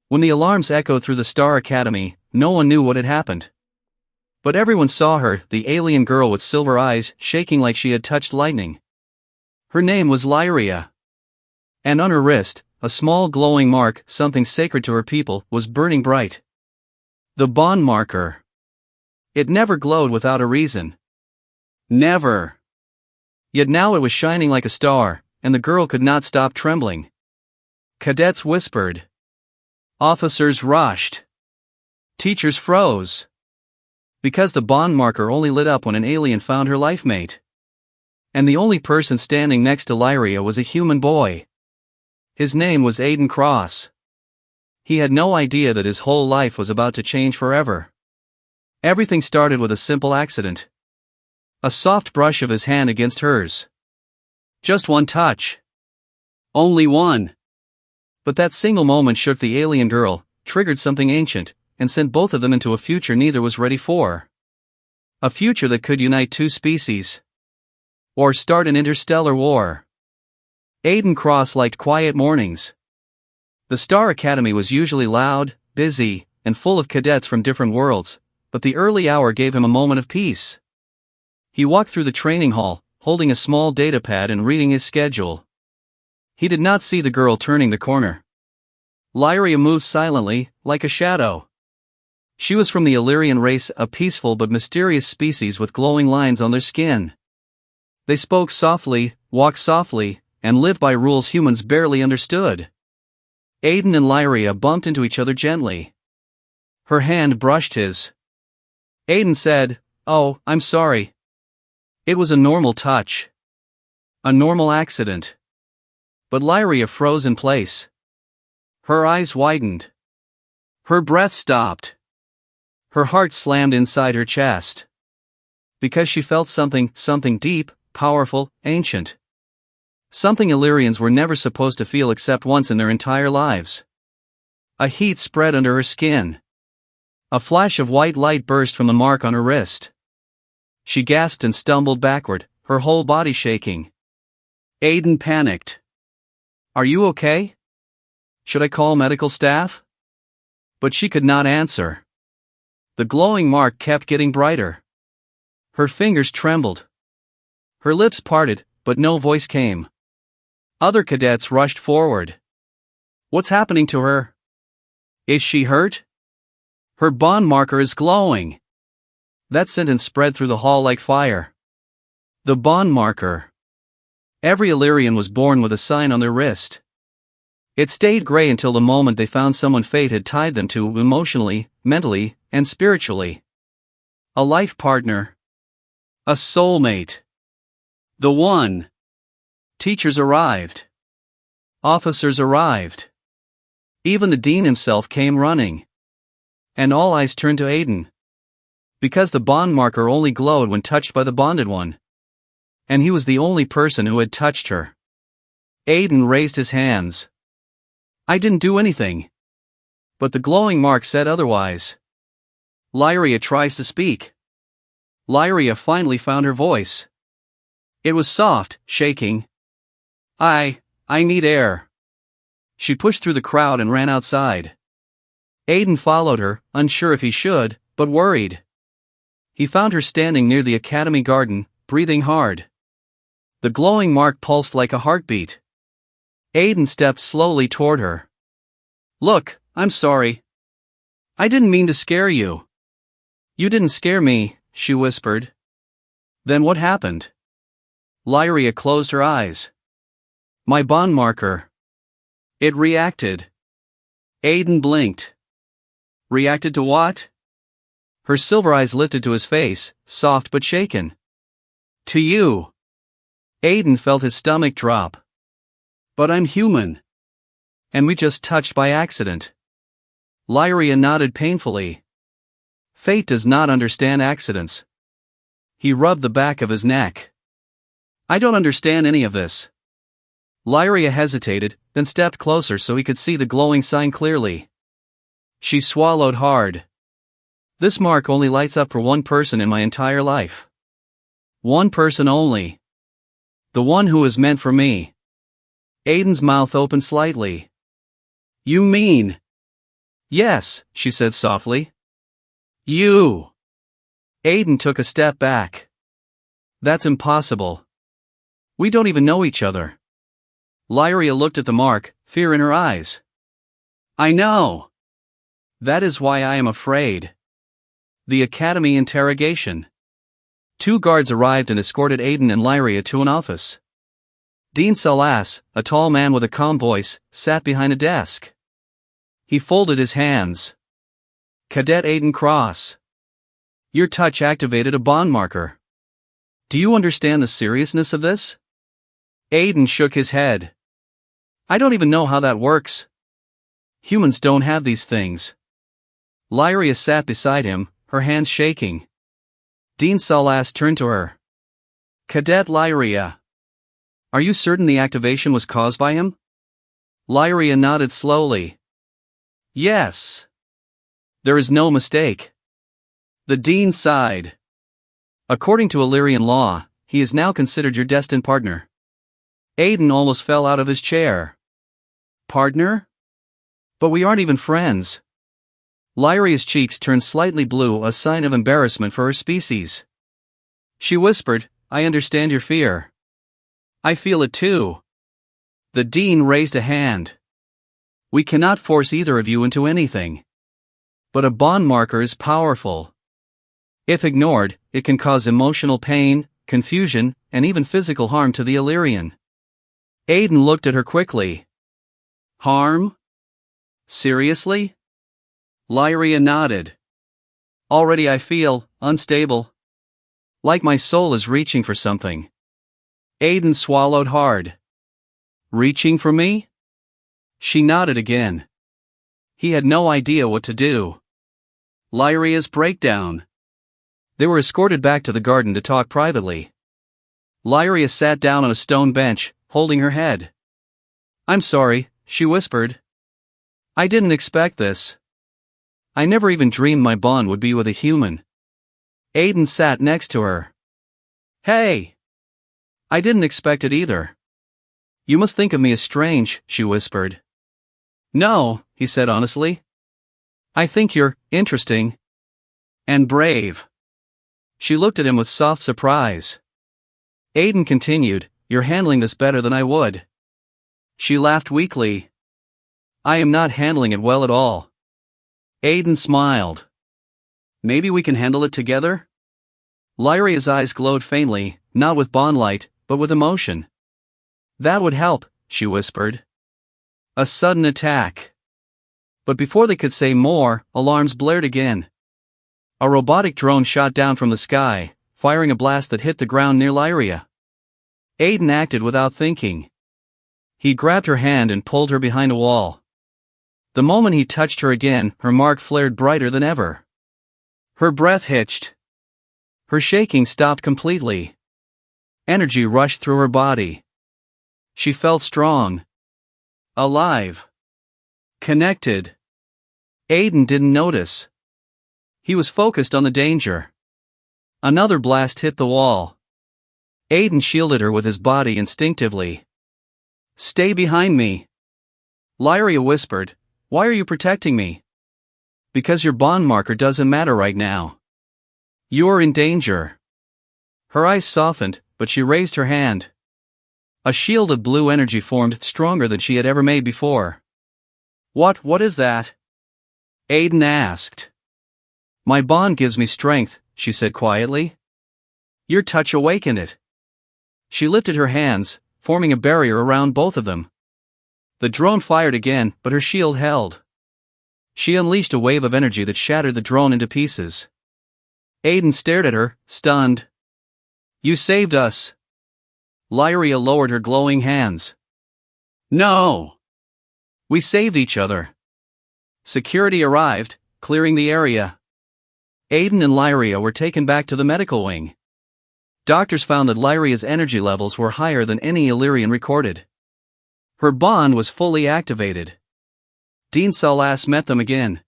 When the alarms echoed through the Star Academy, no one knew what had happened. But everyone saw her, the alien girl with silver eyes, shaking like she had touched lightning. Her name was Lyria. And on her wrist, a small glowing mark, something sacred to her people, was burning bright. The bond marker. It never glowed without a reason. Never. Yet now it was shining like a star, and the girl could not stop trembling. Cadets whispered. Officers rushed. Teachers froze. Because the bond marker only lit up when an alien found her life mate. And the only person standing next to Lyria was a human boy. His name was Aiden Cross. He had no idea that his whole life was about to change forever. Everything started with a simple accident. A soft brush of his hand against hers. Just one touch. Only one. But that single moment shook the alien girl, triggered something ancient, and sent both of them into a future neither was ready for. A future that could unite two species. Or start an interstellar war. Aiden Cross liked quiet mornings. The Star Academy was usually loud, busy, and full of cadets from different worlds, but the early hour gave him a moment of peace. He walked through the training hall, holding a small datapad and reading his schedule. He did not see the girl turning the corner. Lyria moved silently, like a shadow. She was from the Illyrian race, a peaceful but mysterious species with glowing lines on their skin. They spoke softly, walked softly, and lived by rules humans barely understood. Aiden and Lyria bumped into each other gently. Her hand brushed his. Aiden said, "Oh, I'm sorry." It was a normal touch. A normal accident. But Lyria froze in place. Her eyes widened. Her breath stopped. Her heart slammed inside her chest. Because she felt something deep, powerful, ancient. Something Illyrians were never supposed to feel except once in their entire lives. A heat spread under her skin. A flash of white light burst from the mark on her wrist. She gasped and stumbled backward, her whole body shaking. Aiden panicked. "Are you okay? Should I call medical staff?" But she could not answer. The glowing mark kept getting brighter. Her fingers trembled. Her lips parted, but no voice came. Other cadets rushed forward. "What's happening to her? Is she hurt? Her bond marker is glowing." That sentence spread through the hall like fire. The bond marker. Every Illyrian was born with a sign on their wrist. It stayed gray until the moment they found someone fate had tied them to emotionally, mentally, and spiritually. A life partner. A soulmate. The one. Teachers arrived. Officers arrived. Even the dean himself came running. And all eyes turned to Aiden. Because the bond marker only glowed when touched by the bonded one. And he was the only person who had touched her. Aiden raised his hands. "I didn't do anything." But the glowing mark said otherwise. Lyria tries to speak. Lyria finally found her voice. It was soft, shaking. I need air." She pushed through the crowd and ran outside. Aiden followed her, unsure if he should, but worried. He found her standing near the academy garden, breathing hard. The glowing mark pulsed like a heartbeat. Aiden stepped slowly toward her. "Look, I'm sorry. I didn't mean to scare you." "You didn't scare me," she whispered. "Then what happened?" Lyria closed her eyes. "My bond marker. It reacted." Aiden blinked. "Reacted to what?" Her silver eyes lifted to his face, soft but shaken. "To you." Aiden felt his stomach drop. "But I'm human. And we just touched by accident." Lyria nodded painfully. Fate does not understand accidents. He rubbed the back of his neck. "I don't understand any of this." Lyria hesitated, then stepped closer so he could see the glowing sign clearly. She swallowed hard. "This mark only lights up for one person in my entire life. One person only. The one who is meant for me." Aiden's mouth opened slightly. "You mean?" Yes, she said softly. You! Aiden took a step back. That's impossible. We don't even know each other. Lyria looked at the mark, fear in her eyes. I know. That is why I am afraid. The Academy interrogation. 2 guards arrived and escorted Aiden and Lyria to an office. Dean Salas, a tall man with a calm voice, sat behind a desk. He folded his hands. Cadet Aiden Cross. Your touch activated a bond marker. Do you understand the seriousness of this? Aiden shook his head. I don't even know how that works. Humans don't have these things. Lyria sat beside him, her hands shaking. Dean Salas turned to her. Cadet Lyria. Are you certain the activation was caused by him? Lyria nodded slowly. Yes. There is no mistake. The Dean sighed. According to Illyrian law, he is now considered your destined partner. Aiden almost fell out of his chair. Partner? But we aren't even friends. Lyria's cheeks turned slightly blue, a sign of embarrassment for her species. She whispered, I understand your fear. I feel it too. The Dean raised a hand. We cannot force either of you into anything. But a bond marker is powerful. If ignored, it can cause emotional pain, confusion, and even physical harm to the Illyrian. Aiden looked at her quickly. Harm? Seriously? Lyria nodded. Already I feel unstable. Like my soul is reaching for something. Aiden swallowed hard. Reaching for me? She nodded again. He had no idea what to do. Lyria's breakdown. They were escorted back to the garden to talk privately. Lyria sat down on a stone bench, holding her head. I'm sorry, she whispered. I didn't expect this. I never even dreamed my bond would be with a human. Aiden sat next to her. Hey! I didn't expect it either. You must think of me as strange, she whispered. No, he said honestly. I think you're interesting. And brave. She looked at him with soft surprise. Aiden continued, You're handling this better than I would. She laughed weakly. I am not handling it well at all. Aiden smiled. Maybe we can handle it together? Lyria's eyes glowed faintly, not with bond light, but with emotion. That would help, she whispered. A sudden attack. But before they could say more, alarms blared again. A robotic drone shot down from the sky, firing a blast that hit the ground near Lyria. Aiden acted without thinking. He grabbed her hand and pulled her behind a wall. The moment he touched her again, her mark flared brighter than ever. Her breath hitched. Her shaking stopped completely. Energy rushed through her body. She felt strong. Alive. Connected. Aiden didn't notice. He was focused on the danger. Another blast hit the wall. Aiden shielded her with his body instinctively. Stay behind me. Lyria whispered, Why are you protecting me? Because your bond marker doesn't matter right now. You're in danger. Her eyes softened, but she raised her hand. A shield of blue energy formed, stronger than she had ever made before. What is that? Aiden asked. My bond gives me strength, she said quietly. Your touch awakened it. She lifted her hands, forming a barrier around both of them. The drone fired again, but her shield held. She unleashed a wave of energy that shattered the drone into pieces. Aiden stared at her, stunned. You saved us. Lyria lowered her glowing hands. No! We saved each other. Security arrived, clearing the area. Aiden and Lyria were taken back to the medical wing. Doctors found that Lyria's energy levels were higher than any Illyrian recorded. Her bond was fully activated. Dean Salas met them again.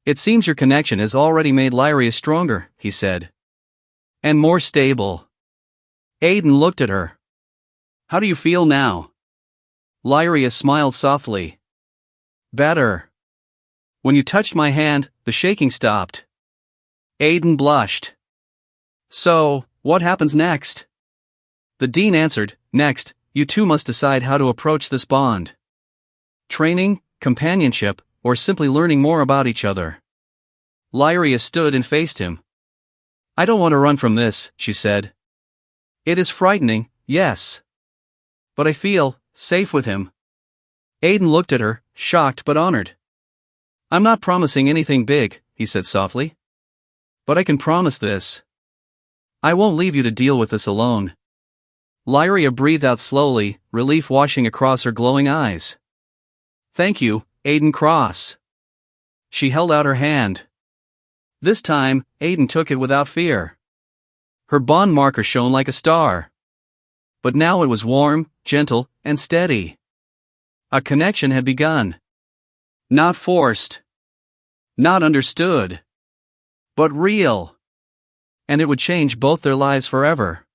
It seems your connection has already made Lyria stronger, he said. And more stable. Aiden looked at her. How do you feel now? Lyria smiled softly. Better. When you touched my hand, the shaking stopped. Aiden blushed. So, what happens next? The dean answered, next, you two must decide how to approach this bond. Training, companionship, or simply learning more about each other. Lyria stood and faced him. I don't want to run from this, she said. It is frightening, yes. But I feel safe with him. Aiden looked at her, shocked but honored. I'm not promising anything big, he said softly. But I can promise this. I won't leave you to deal with this alone. Lyria breathed out slowly, relief washing across her glowing eyes. Thank you, Aiden Cross. She held out her hand. This time, Aiden took it without fear. Her bond marker shone like a star. But now it was warm, gentle, and steady. A connection had begun. Not forced. Not understood. But real. And it would change both their lives forever.